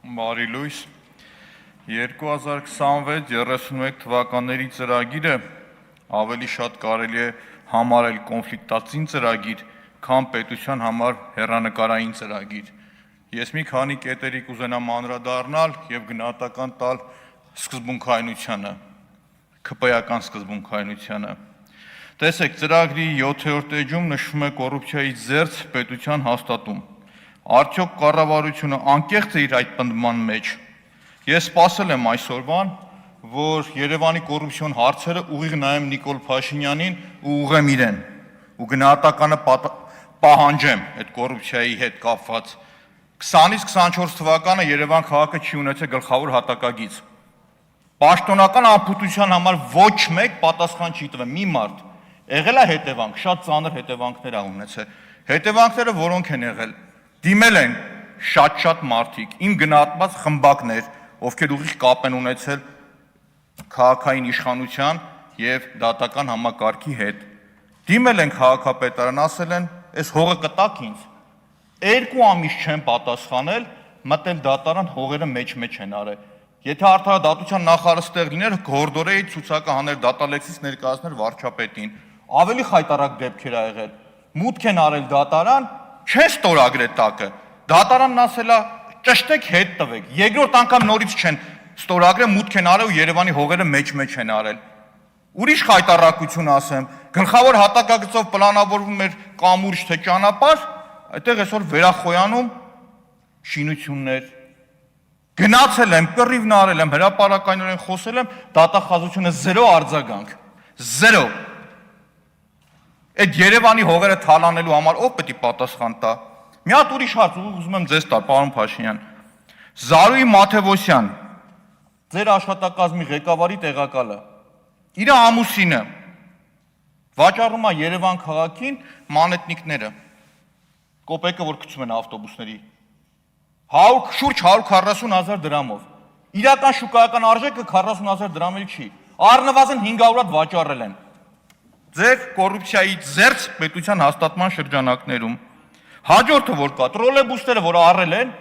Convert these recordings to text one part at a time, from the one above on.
Բարի լույս, 2026-31 թվականների ծրագիրը ավելի շատ կարելի է համարել կոնֆլիկտածին ծրագիր, քան պետության համար հեռանկարային ծրագիր։ Ես մի քանի կետերի կուզենամ անդրադառնալ եւ գնահատական տալ սկզբունքայնությանը, ՔՊ-ական սկզբունքայնությանը։ Տեսեք, ծրագրի 7-րդ էջում նշվում է կոռուպցիայի զերծ պետության հաստատում։ Արդյոք կառավարությունը անկեղծ է իր այդ պնդման մեջ։ Ես սպասել եմ այսօրվան, որ Երևանի կոռուպցիոն հարցերը ուղիղ նայեմ Նիկոլ Փաշինյանին ու ուղղեմ իրեն, ու գնահատականը պահանջեմ այդ կոռուպցիայի հետ կապված։ 20-ից 24 թվականը Երևան քաղաքը չի ունեցել գլխավոր հատակագիծ։ Պաշտոնական անփութության համար ոչ մեկ պատասխան չի տվել, մի մարդ։ Եղել է հետևանք, շատ ծանր հետևանքներ ա ունեցել։ Հետևանքները որոնք են եղել։ Դիմել են շատ մարդիկ, իմ գնահատված խմբակներ, ովքեր ուղիղ կապ են ունեցել քաղաքային իշխանության եւ դատական համակարգի հետ։ Դիմել են քաղաքապետարան, ասել են, «Այս հողը կտաք ինձ»։ 2 ամիս չեն պատասխանել, մտել դատարան, հողերը մեջ են արել։ Եթե արդարադատության նախարարը ստեղ լիներ, գորդորեի ցուցակը հաներ դատալեքսից ներկայացներ վարչապետին։ Ավելի խայտարակ դեպքեր ա եղել։ Մուտք են արել դատարան, չեն ստորագրել տակը։ Դատարանն ասել է ճշտեք հետ տվեք։ Երկրորդ անգամ նորից չեն ստորագրել, մուտք են արել ու Երևանի հողերը մեջ են արել։ Ուրիշ խայտարակություն ասեմ, գլխավոր հատակագծով պլանավորվում էր կամուրջ թե ճանապարհ, այդտեղ այսօր վերախոյանում շինություններ։ Գնացել եմ, կռիվն արել եմ, հրապարակայնորեն խոսել եմ, դատախազությունը 0 արձագանք։ 0։ Այդ Երևանի հողերը թալանելու համար ով պետք է պատասխան տա։ Մի հատ ուրիշ հարց ուզում եմ ձեզ տալ, պարոն Փաշինյան։ Զարուհի Մաթևոսյան, ձեր աշխատակազմի ղեկավարի տեղակալը, իր ամուսինը վաճառում է Երևան քաղաքին մանեթնիկները, կոպեկը որ գցում են ավտոբուսների, շուրջ 140,000 դրամով։ Իրական շուկայական արժեքը 40,000 դրամել չի, առնվազն 500 հատ վաճառել են։ Ձեր կոռուպցիայի զերծ պետության հաստատման շրջանակներում։ Հաջորդը որ կա, տրոլեյբուսները, որ առել են,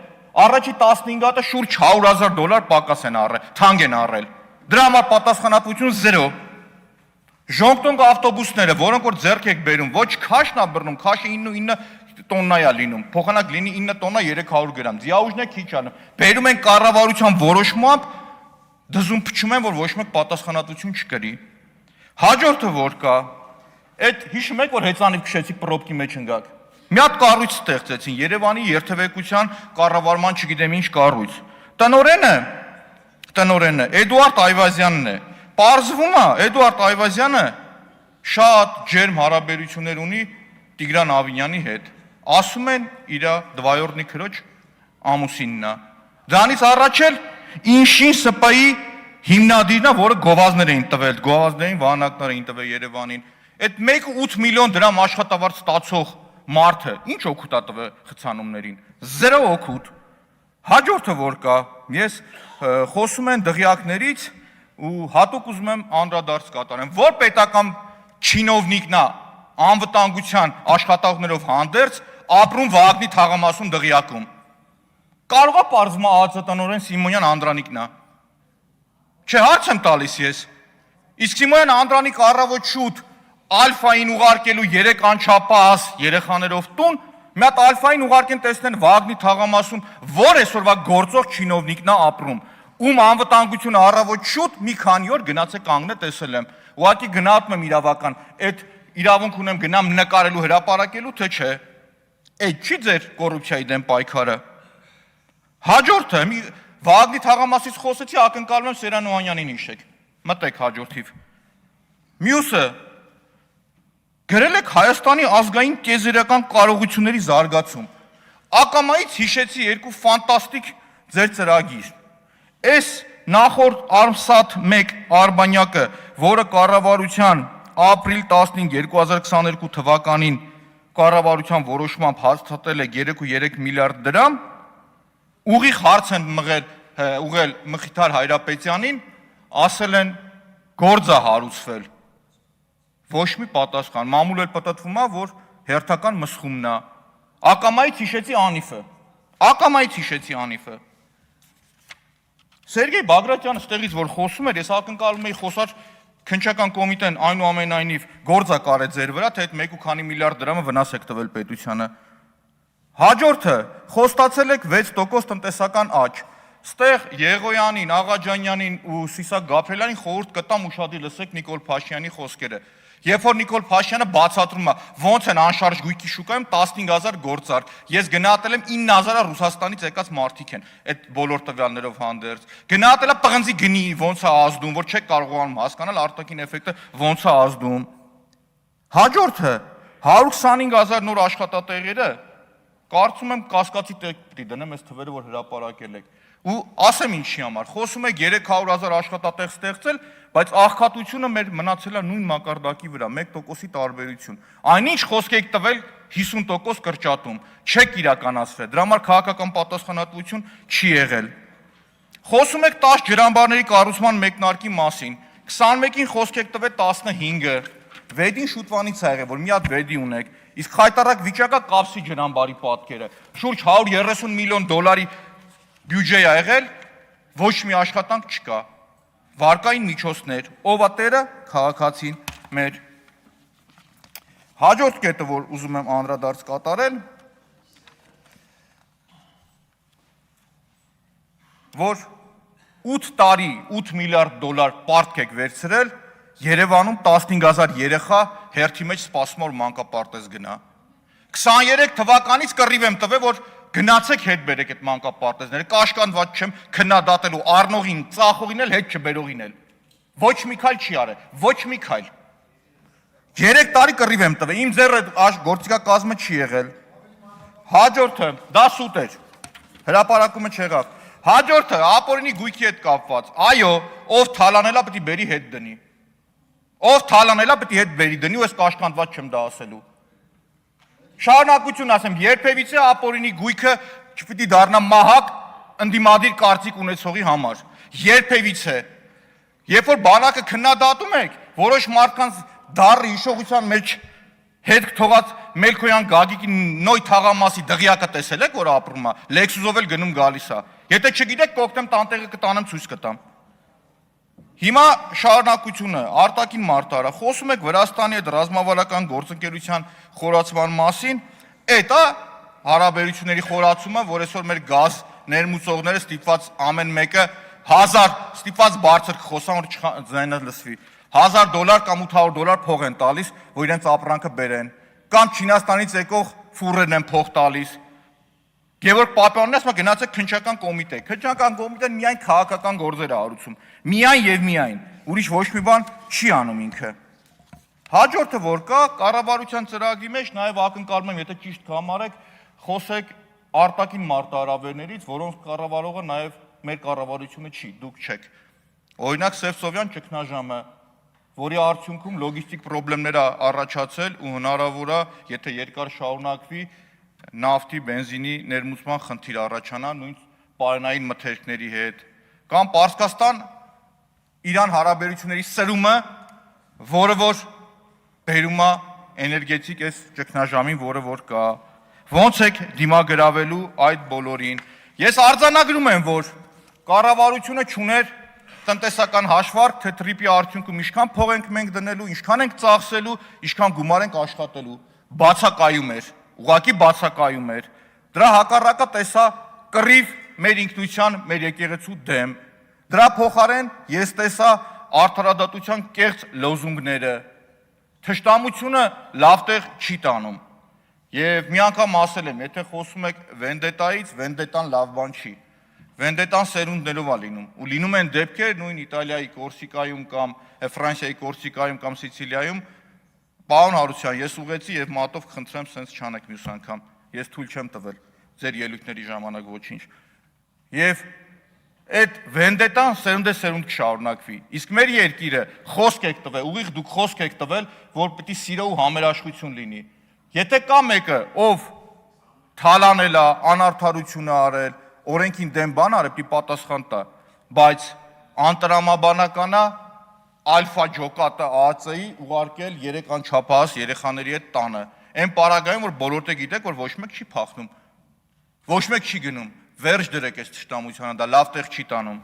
առաջի 15 հատը շուրջ $100,000 պակաս են առել, թանկ են առել։ Դրա համար պատասխանատվություն 0։ Ժոնգտոնգ ավտոբուսները, որոնք որ ձեռք եք բերում, ոչ քաշն ա բռնում, քաշը 9 տոննա է լինում, փոխանակ լինի 9 տոննա 300 գրամ, ձիաուժն է քիչ անում։ Բերում են կառավարության որոշմամբ, դզում փչում են, որ ոչ մեկ պատասխանատվություն չկրի։ Հաջորդը որ կա, այդ հիշում եք, որ հեծանիվ քշեցիք պրոբկի մեջ ընկաք։ Մի հատ կառույց ստեղծեցին, Երևանի երթևեկության կառավարման չգիտեմ ինչ կառույց։ Տնօրենը Էդուարդ Այվազյանն է։ Պարզվում է, Էդուարդ Այվազյանը շատ ջերմ հարաբերություններ ունի Տիգրան Ավինյանի հետ։ Ասում են իր դվայորդնի քրոջ ամուսինն է։ Դրանից առաջ էլ Ինշին ՍՊ-ի հիմնադիրն է, որը գովազդներ էին տվել, գովազդային վահանակներ էին տվել Երևանին։ Այդ 1.8 միլիոն դրամ աշխատավարձ ստացող մարդը ինչ օգուտ ա տվել խցանումներին։ 0 օգուտ։ Հաջորդը որ կա, ես խոսում են դղյակներից ու հատուկ ուզում եմ անդրադարձ կատարեմ, որ պետական չինովնիկն է անվտանգության աշխատողներով հանդերձ ապրում Վագնի թաղամասում դղյակում։ Կարող է պարզվում ԱԱԾ տնօրեն Սիմոնյան Անդրանիկն է։ Չէ, հարց եմ տալիս ես։ Իսկ Սիմոնյան Անդրանիկ առավոտ շուտ Ալֆային ուղարկելու 3 անչափահաս երեխաներով տուն, մի հատ Ալֆային ուղարկեն տեսնեն Վագնի թաղամասում, որ այսօրվա գործող չինովնիկն է ապրում, ում անվտանգությունը առավոտ շուտ մի քանի օր գնացեք կանգնել տեսել եմ։ Ուղղակի գնահատում եմ իրավական, այդ իրավունք ունեմ գնամ նկարելու հրապարակելու, թե չէ։ Այդ չի ձեր կոռուպցիայի դեմ պայքարը։ Հաջորդը, Վագնի թաղամասից խոսեցի, ակնկալում եմ Սերան Օհանյանին հիշեք։ Մտեք հաջորդիվ։ Մյուսը գրել եք Հայաստանի ազգային տիեզերական կարողությունների զարգացում։ Ակամայից հիշեցի 2 ֆանտաստիկ ձեր ծրագիր։ Այս նախորդ Armsat-1 Արբանյակը, որը կառավարության ապրիլ 15, 2022 թվականին կառավարության որոշմամբ հաստատել է 3.3 միլիարդ դրամ, ուղիղ հարց են ուղղել Մխիթար Հայրապետյանին, ասել են գործ ա հարուցվել։ Ոչ մի պատասխան, մամուլ էլ պտտվում է, որ հերթական մսխումն է։ Ակամայից հիշեցի Անիֆը։ Սերգեյ Բագրատյանը ստեղից որ խոսում էր, ես ակնկալում էի խոսար քննչական կոմիտեն այնուամենայնիվ գործա կարեց ձեր վրա, թե այդ 1.5 միլիարդ դրամը վնաս եք տվել պետությանը։ Հաջորդը խոստացել եք 6% տնտեսական աճ։ Ստեղ Եղոյանին, Աղաջանյանին ու Սիսակ Գաբրելյանին խորհուրդ կտամ ուշադիր լսեք Նիկոլ Փաշինյանի խոսքերը։ Երբ որ Նիկոլ Փաշինյանը բացատրում է, ոնց են անշարժ գույքի շուկայում 15000 գործար, ես գնահատել եմ 9000-ը Ռուսաստանից եկած մարդիկ են, այդ բոլոր տվյալներով հանդերձ։ Գնահատել է պղնձի գնի ոնց է ազդում, որ չեք կարողանում հասկանալ արտաքին էֆեկտը ոնց է ազդում։ Հաջորդը 125000 նոր աշխատատեղերը, կարծում եմ կասկածի տակ պիտի դնեմ այս թվերը, որ հրապարակել եք։ Ու ասեմ ինչի համար, խոսում եք 300,000 աշխատատեղ ստեղծել, բայց աղքատությունը մեր մնացել է նույն մակարդակի վրա, 1%-ի տարբերություն։ Այնինչ խոսք եք տվել 50% կրճատում, չեք իրականացրել, դրա համար քաղաքական պատասխանատվություն չի եղել։ Խոսում եք 10 ջրամբարների կառուցման մեկնարկի մասին, 21-ին խոսք եք տվել 15-ը, վեդին շուտվանից է եղել, որ մի հատ վեդի ունեք, իսկ խայտարակ վիճակա կապսի ջրամբարի պատկերը, շուրջ 130 միլիոն դոլարի բյուջե է եղել, ոչ մի աշխատանք չկա, վարկային միջոցներ, ով է տերը, քաղաքացին մեր։ Հաջորդ կետը, որ ուզում եմ անդրադարձ կատարել, որ 8 տարի 8 միլիարդ դոլար պարտք եք վերցրել, Երևանում 15000 երեխա հերթի մեջ սպասում որ մանկապարտեզ գնա։ 23 թվականից կռիվ եմ տվել, որ գնացեք հետ բերեք այդ մանկապարտեզները, կաշկանդված չեմ քննադատելու առնողին, ծախողին էլ հետ չբերողին էլ։ Ոչ մի քայլ չի արել, ոչ մի քայլ։ 3 տարի կռիվ եմ տվել, իմ ձեռը գործիքակազմը չի եղել։ Հաջորդը, դա սուտ էր, հրապարակումը չեղավ։ Հաջորդը, ապօրինի գույքի հետ կապված, այո, ով թալանելա պիտի բերի հետ դնի։ Ով թալանելա պիտի հետ բերի դնի ու ես կաշկանդված չեմ դա ասելու։ Շարունակություն ասեմ, երբևիցե ապօրինի գույքը չպիտի դառնա մահակ ընդդիմադիր կարծիք ունեցողի համար։ Երբևիցե։ Երբ որ բանակը քննադատում եք, որոշ մարդկանց դառը հիշողության մեջ հետ թողած Մելքոյան Գագիկի նոյ թաղամասի դղյակը տեսել եք, որ ապրում է, Լեքսուսով էլ գնում գալիս է։ Եթե չգիտեք, կօգնեմ տանտեղը կտանեմ ցույց կտամ։ Հիմա շարունակությունը, արտաքին մարտահրավեր, խոսում եք Վրաստանի հետ ռազմավարական գործընկերության խորացման մասին, այդ է հարաբերությունների խորացումը, որ այսօր մեր գազ ներմուծողները ստիպված ամեն մեկը 1000 ստիպված բարձր խոսան, որ ձայնը լսվի, $1000 կամ $800 փող են տալիս, որ իրենց ապրանքը բերեն, կամ Չինաստանից եկող ֆուրերն են փող տալիս։ Գևորգ Պապյանն ասում է գնացեք քննչական կոմիտե։ Քննչական կոմիտեն միայն քաղաքական գործեր է արում, միայն եւ միայն, ուրիշ ոչ մի բան չի անում ինքը։ Հաջորդը որ կա, կառավարության ծրագրի մեջ նաեւ ակնկալում եմ, եթե ճիշտ կհամարեք, խոսեք արտաքին մարտահրավերներից, որոնց կառավարողը նաեւ մեր կառավարությունը չի, դուք չեք։ Օրինակ Սևծովյան ճգնաժամը, որի արդյունքում լոգիստիկ խնդիրներ է առաջացել ու հնարավոր է, եթե երկար շարունակվի, նավթի, բենզինի ներմուծման խնդիր առաջանա նույն պարենային մթերքների հետ, կամ Պարսկաստան Իրան հարաբերությունների սրումը, որը որ բերում է էներգետիկ այս ճգնաժամին, որը որ կա, ոնց եք դիմագրավելու այդ բոլորին։ Ես արձանագրում եմ, որ կառավարությունը չուներ տնտեսական հաշվարկ, թե տրիպի արդյունքում ինչքան փող ենք մենք դնելու, ինչքան ենք ծախսելու, ինչքան գումար ենք աշխատելու, բացակայում էր, ուղղակի բացակայում էր։ Դրա հակառակը տեսա կռիվ մեր ինքնության, մեր եկեղեցու դեմ։ Դրա փոխարեն ես տեսա արդարադատության կեղծ լոզունգները։ Թշնամությունը լավ տեղ չի տանում։ Եվ մի անգամ ասել եմ, եթե խոսում եք վենդետայից, վենդետան լավ բան չի։ Վենդետան սերունդներով է լինում, ու լինում են դեպքեր նույն Իտալիայի Կորսիկայում կամ Ֆրանսիայի Կորսիկայում կամ Սիցիլիայում, պարոն Հարությունյան, ես ուղեցի եւ մատով խնդրեմ սենց չանեք մյուս անգամ, ես թույլ չեմ տվել ձեր ելույթների ժամանակ ոչինչ։ Եվ այդ վենդետան սերունդ կշարունակվի։ Իսկ մեր երկիրը խոսք եք տվել, ուղիղ դուք խոսք եք տվել, որ պիտի սիրո ու համերաշխություն լինի։ Եթե կա մեկը, ով թալանել է, անարդարություն է արել, օրենքին դեմ բան արել, պիտի պատասխան տա, բայց անտրամաբանական է ալֆա ջոկատը ԱԱՑ-ի ուղարկել 3 անչափահաս երեխաների հետ տանը։ Այն պարագայում, որ բոլորը գիտեք, որ ոչ մեկ չի փախնում, ոչ մեկ չի գնում, վերջ դրեք այս թշնամությանը, դա լավ տեղ չի տանում։